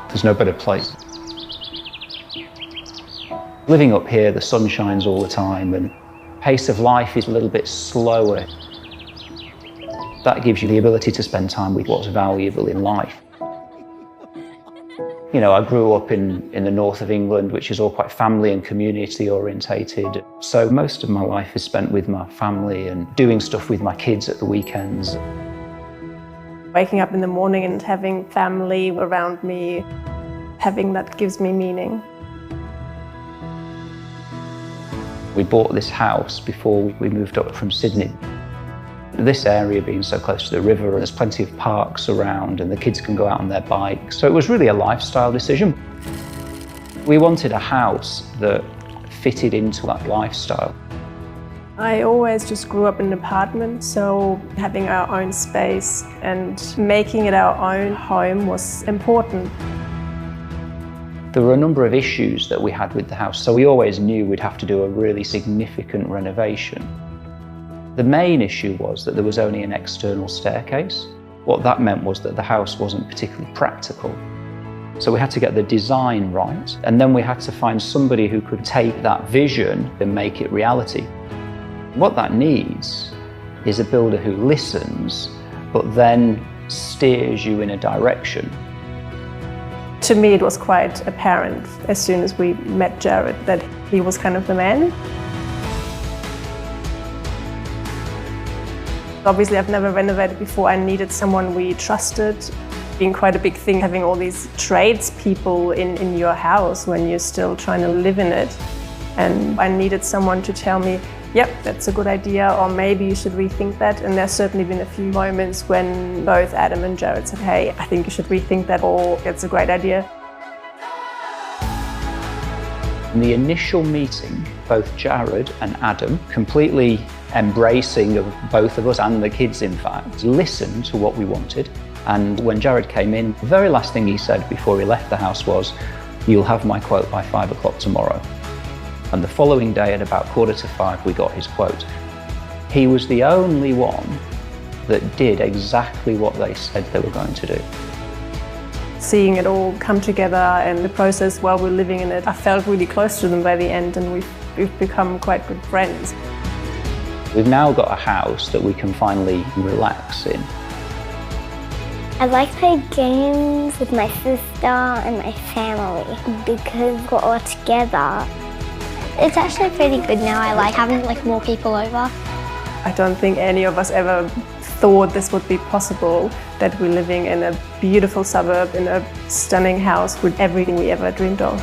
There's no better place. Living up here, the sun shines all the time and pace of life is a little bit slower. That gives you the ability to spend time with what's valuable in life. You know, I grew up in the north of England, which is all quite family and community orientated. So most of my life is spent with my family and doing stuff with my kids at the weekends. Waking up in the morning and having family around me, having that gives me meaning. We bought this house before we moved up from Sydney. This area being so close to the river, there's plenty of parks around and the kids can go out on their bikes. So it was really a lifestyle decision. We wanted a house that fitted into that lifestyle. I always just grew up in an apartment, so having our own space and making it our own home was important. There were a number of issues that we had with the house, so we always knew we'd have to do a really significant renovation. The main issue was that there was only an external staircase. What that meant was that the house wasn't particularly practical. So we had to get the design right, and then we had to find somebody who could take that vision and make it reality. What that needs is a builder who listens, but then steers you in a direction. To me, it was quite apparent as soon as we met Jared that he was kind of the man. Obviously, I've never renovated before. I needed someone we trusted. Being quite a big thing, having all these tradespeople in your house when you're still trying to live in it. And I needed someone to tell me, yep, that's a good idea, or maybe you should rethink that. And there's certainly been a few moments when both Adam and Jared said, hey, I think you should rethink that, or it's a great idea. In the initial meeting, both Jared and Adam, completely embracing of both of us and the kids in fact, listened to what we wanted. And when Jared came in, the very last thing he said before he left the house was, you'll have my quote by 5 o'clock tomorrow. And the following day at about 4:45, we got his quote. He was the only one that did exactly what they said they were going to do. Seeing it all come together and the process while we're living in it, I felt really close to them by the end, and we've become quite good friends. We've now got a house that we can finally relax in. I like to play games with my sister and my family because we're all together. It's actually pretty good now. I like having more people over. I don't think any of us ever thought this would be possible, that we're living in a beautiful suburb, in a stunning house with everything we ever dreamed of.